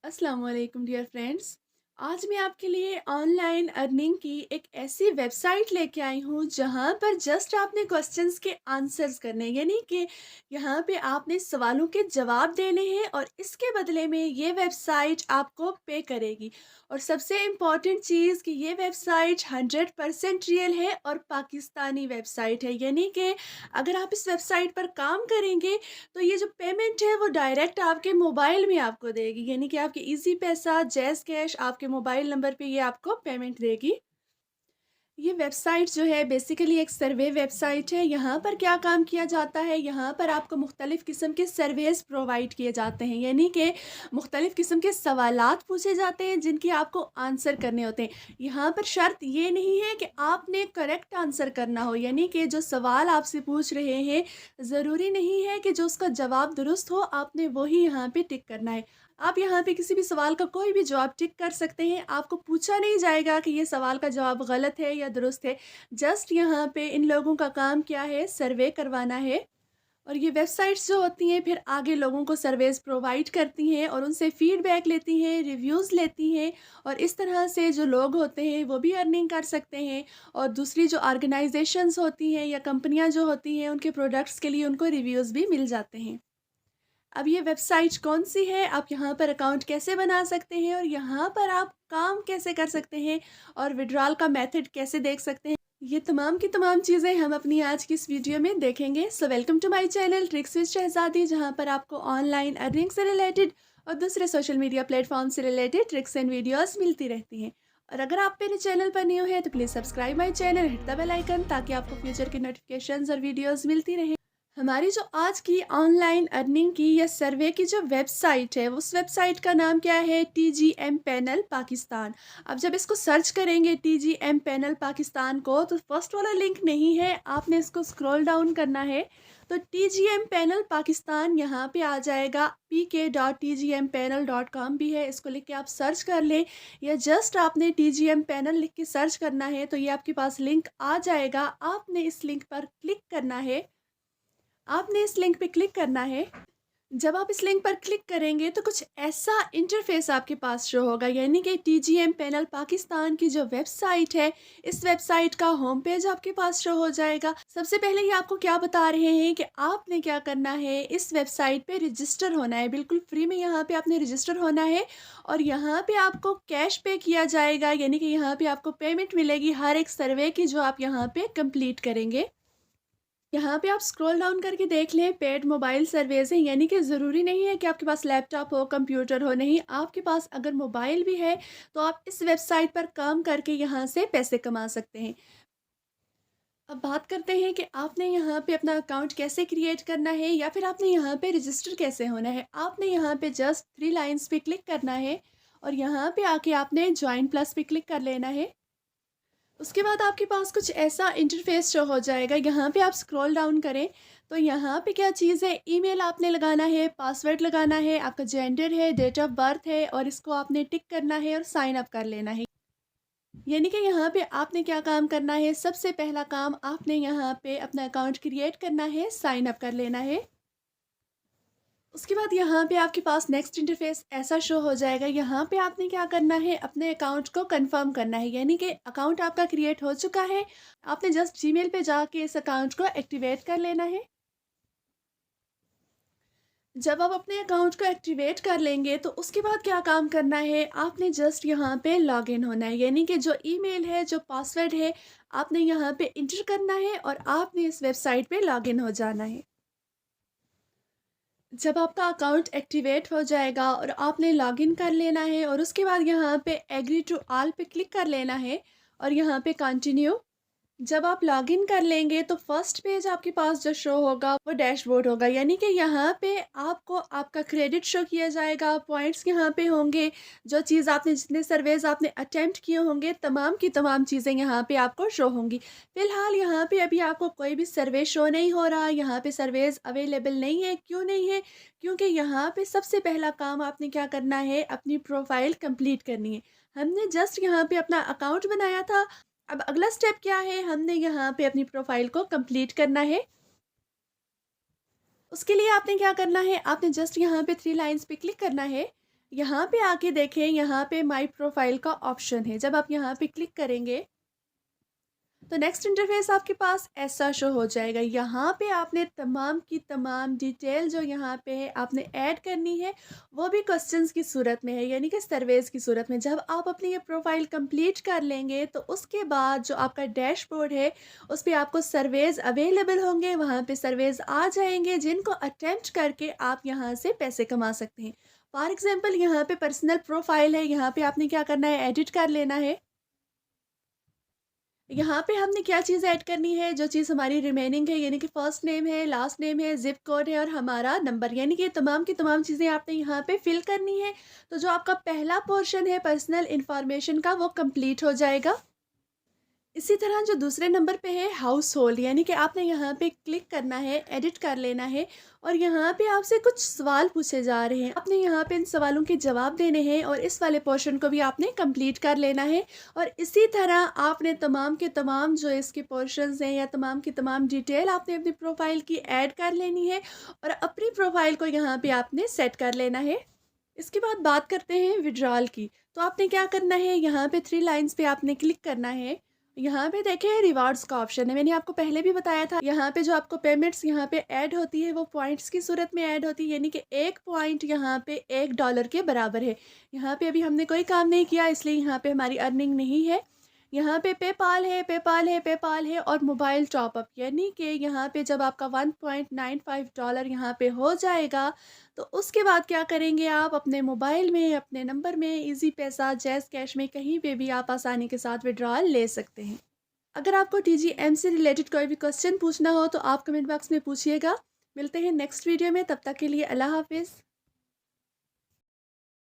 अस्सलाम वालेकुम dear friends. आज मैं आपके लिए ऑनलाइन अर्निंग की एक ऐसी वेबसाइट लेके आई हूँ जहाँ पर जस्ट आपने क्वेश्चंस के आंसर्स करने हैं, यानी कि यहाँ पे आपने सवालों के जवाब देने हैं और इसके बदले में ये वेबसाइट आपको पे करेगी। और सबसे इम्पॉर्टेंट चीज़ कि ये वेबसाइट 100% रियल है और पाकिस्तानी वेबसाइट है, यानी कि अगर आप इस वेबसाइट पर काम करेंगे तो ये जो पेमेंट है वो डायरेक्ट आपके मोबाइल में आपको देगी, यानी कि आपके इजी पैसा जैज़ कैश आपके मोबाइल नंबर पे ये आपको पेमेंट देगी। ये वेबसाइट जो है बेसिकली एक सर्वे वेबसाइट है। यहाँ पर क्या काम किया जाता है, यहाँ पर आपको मुख्तलिफ़ किस्म के सर्वेज़ प्रोवाइड किए जाते हैं, यानी कि मुख्तलिफ़ किस्म के सवालात पूछे जाते हैं जिनकी आपको आंसर करने होते हैं। यहाँ पर शर्त ये नहीं है कि आपने करेक्ट आंसर करना हो, यानी कि जो सवाल आपसे पूछ रहे हैं ज़रूरी नहीं है कि जो उसका जवाब दुरुस्त हो आपने वही यहाँ पे टिक करना है। आप यहाँ पे किसी भी सवाल का कोई भी जवाब टिक कर सकते हैं। आपको पूछा नहीं जाएगा कि ये सवाल का जवाब गलत है या दुरुस्त है। जस्ट यहाँ पे इन लोगों का काम क्या है, सर्वे करवाना है। और ये वेबसाइट्स जो होती हैं फिर आगे लोगों को सर्वेज़ प्रोवाइड करती हैं और उनसे फीडबैक लेती हैं, रिव्यूज़ लेती हैं, और इस तरह से जो लोग होते हैं वो भी अर्निंग कर सकते हैं। और दूसरी जो ऑर्गेनाइजेशंस होती हैं या कंपनियाँ जो होती हैं उनके प्रोडक्ट्स के लिए उनको रिव्यूज़ भी मिल जाते हैं। अब ये वेबसाइट कौन-सी है, आप यहाँ पर अकाउंट कैसे बना सकते हैं और यहाँ पर आप काम कैसे कर सकते हैं और विड्रॉल का मेथड कैसे देख सकते हैं, ये तमाम की तमाम चीज़ें हम अपनी आज की इस वीडियो में देखेंगे। So welcome to my channel tricks with Shahzadi, जहाँ पर आपको ऑनलाइन अर्निंग से रिलेटेड और दूसरे सोशल मीडिया प्लेटफॉर्म से रिलेटेड ट्रिक्स एंड वीडियोज़ मिलती रहती हैं। और अगर आप मेरे चैनल पर न्यू हैं तो please subscribe my channel, hit the bell icon, ताकि आपको फ्यूचर की नोटिफिकेशंस और वीडियोज़ मिलती रहें। हमारी जो आज की ऑनलाइन अर्निंग की या सर्वे की जो वेबसाइट है उस वेबसाइट का नाम क्या है, TGM पैनल पाकिस्तान। अब जब इसको सर्च करेंगे TGM पैनल पाकिस्तान को तो फर्स्ट वाला लिंक नहीं है, आपने इसको स्क्रॉल डाउन करना है। तो TGM पैनल पाकिस्तान यहाँ पे आ जाएगा, pk.tgmpanel.com भी है, इसको लिख के आप सर्च कर लें, या जस्ट आपने TGM पैनल लिख के सर्च करना है तो ये आपके पास लिंक आ जाएगा। आपने इस लिंक पर क्लिक करना है, आपने इस लिंक पे क्लिक करना है। जब आप इस लिंक पर क्लिक करेंगे तो कुछ ऐसा इंटरफेस आपके पास शो होगा, यानी कि TGM पैनल पाकिस्तान की जो वेबसाइट है, इस वेबसाइट का होम पेज आपके पास शो हो जाएगा। सबसे पहले ये आपको क्या बता रहे हैं कि आपने क्या करना है, इस वेबसाइट पे रजिस्टर होना है, बिल्कुल फ्री में यहाँ पे आपने रजिस्टर होना है। और यहाँ पे आपको कैश पे किया जाएगा, यानी कि यहाँ पे आपको पेमेंट मिलेगी हर एक सर्वे की जो आप यहाँ पे कंप्लीट करेंगे। यहाँ पे आप स्क्रॉल डाउन करके देख लें, पेड मोबाइल सर्विस हैं, यानी कि ज़रूरी नहीं है कि आपके पास लैपटॉप हो, कंप्यूटर हो, नहीं, आपके पास अगर मोबाइल भी है तो आप इस वेबसाइट पर काम करके यहाँ से पैसे कमा सकते हैं। अब बात करते हैं कि आपने यहाँ पे अपना अकाउंट कैसे क्रिएट करना है या फिर आपने यहाँ पे रजिस्टर कैसे होना है। आपने यहाँ पे जस्ट 3 लाइन्स पे क्लिक करना है और यहाँ पे आके आपने जॉइन प्लस पे क्लिक कर लेना है। उसके बाद आपके पास कुछ ऐसा इंटरफेस शो हो जाएगा। यहाँ पे आप स्क्रॉल डाउन करें तो यहाँ पे क्या चीज़ है, ईमेल आपने लगाना है, पासवर्ड लगाना है, आपका जेंडर है, डेट ऑफ बर्थ है, और इसको आपने टिक करना है और साइन अप कर लेना है। यानी कि यहाँ पे आपने क्या काम करना है, सबसे पहला काम आपने यहाँ पे अपना अकाउंट क्रिएट करना है, साइन अप कर लेना है। उसके बाद यहाँ पे आपके पास नेक्स्ट इंटरफेस ऐसा शो हो जाएगा। यहाँ पे आपने क्या करना है, अपने अकाउंट को कंफर्म करना है, यानी कि अकाउंट आपका क्रिएट हो चुका है, आपने जस्ट जीमेल पे जाके इस अकाउंट को एक्टिवेट कर लेना है। जब आप अपने अकाउंट को एक्टिवेट कर लेंगे तो उसके बाद क्या काम करना है, आपने जस्ट यहाँ पे लॉग इन होना है, यानी कि जो ईमेल है, जो पासवर्ड है, आपने यहाँ पे इंटर करना है और आपने इस वेबसाइट पे लॉग इन हो जाना है। जब आपका अकाउंट एक्टिवेट हो जाएगा और आपने लॉगिन कर लेना है और उसके बाद यहाँ पे एग्री टू ऑल पे क्लिक कर लेना है और यहाँ पे कंटिन्यू। जब आप लॉगिन कर लेंगे तो फर्स्ट पेज आपके पास जो शो होगा वो डैशबोर्ड होगा, यानी कि यहाँ पे आपको आपका क्रेडिट शो किया जाएगा, पॉइंट्स यहाँ पे होंगे, जो चीज़ आपने, जितने सर्वेज आपने अटेम्प्ट किए होंगे, तमाम की तमाम चीज़ें यहाँ पे आपको शो होंगी। फिलहाल यहाँ पे अभी आपको कोई भी सर्वे शो नहीं हो रहा, यहाँ पे सर्वेज अवेलेबल नहीं है। क्यों नहीं है? क्योंकि यहाँ पे सबसे पहला काम आपने क्या करना है, अपनी प्रोफाइल कंप्लीट करनी है। हमने जस्ट यहाँ पे अपना अकाउंट बनाया था, अब अगला स्टेप क्या है, हमने यहाँ पे अपनी प्रोफाइल को कंप्लीट करना है। उसके लिए आपने क्या करना है, आपने जस्ट यहाँ पे 3 लाइन्स पे क्लिक करना है। यहाँ पे आके देखें, यहाँ पे माय प्रोफाइल का ऑप्शन है। जब आप यहाँ पे क्लिक करेंगे तो नेक्स्ट इंटरफेस आपके पास ऐसा शो हो जाएगा। यहाँ पे आपने तमाम की तमाम डिटेल जो यहाँ पे है आपने ऐड करनी है, वो भी क्वेश्चंस की सूरत में है, यानी कि सर्वेज की सूरत में। जब आप अपनी ये प्रोफाइल कंप्लीट कर लेंगे तो उसके बाद जो आपका डैशबोर्ड है उस पे आपको सर्वेज अवेलेबल होंगे, वहाँ पे सर्वेज आ जाएंगे जिनको अटेम्प्ट करके आप यहाँ से पैसे कमा सकते हैं। फॉर एग्जाम्पल यहाँ पे पर्सनल प्रोफाइल है, यहाँ पे आपने क्या करना है, एडिट कर लेना है। यहाँ पे हमने क्या चीज़ ऐड करनी है, जो चीज़ हमारी रिमेनिंग है, यानी कि फर्स्ट नेम है, लास्ट नेम है, ज़िप कोड है और हमारा नंबर, यानी कि ये तमाम की तमाम चीज़ें आपने यहाँ पे फिल करनी है। तो जो आपका पहला पोर्शन है पर्सनल इन्फॉर्मेशन का, वो कंप्लीट हो जाएगा। इसी तरह जो दूसरे नंबर पे है हाउस होल्ड, यानी कि आपने यहाँ पे क्लिक करना है, एडिट कर लेना है और यहाँ पे आपसे कुछ सवाल पूछे जा रहे हैं। आपने यहाँ पे इन सवालों के जवाब देने हैं और इस वाले पोर्शन को भी आपने कंप्लीट कर लेना है। और इसी तरह आपने तमाम के तमाम जो इसके पोर्शंस हैं या तमाम की तमाम डिटेल आपने अपनी प्रोफाइल की ऐड कर लेनी है और अपनी प्रोफाइल को यहाँ पे आपने सेट कर लेना है। इसके बाद बात करते हैं विड्रॉल की। तो आपने क्या करना है, यहाँ पे 3 लाइन्स पे आपने क्लिक करना है। यहाँ पे देखें रिवार्ड्स का ऑप्शन है, मैंने आपको पहले भी बताया था। यहाँ पे जो आपको पेमेंट्स यहाँ पे ऐड होती है वो पॉइंट्स की सूरत में ऐड होती है, यानी कि 1 पॉइंट यहाँ पे $1 के बराबर है। यहाँ पे अभी हमने कोई काम नहीं किया, इसलिए यहाँ पे हमारी अर्निंग नहीं है। यहाँ पे पेपाल है और मोबाइल टॉपअप, यानी कि यहाँ पे जब आपका $1.95 यहाँ पे हो जाएगा तो उसके बाद क्या करेंगे, आप अपने मोबाइल में अपने नंबर में इजी पैसा, जैज़ कैश में कहीं पे भी आप आसानी के साथ विड्रॉल ले सकते हैं। अगर आपको टीजीएम से रिलेटेड कोई भी क्वेश्चन पूछना हो तो आप कमेंट बॉक्स में पूछिएगा। मिलते हैं नेक्स्ट वीडियो में, तब तक के लिए अल्लाह हाफिज़।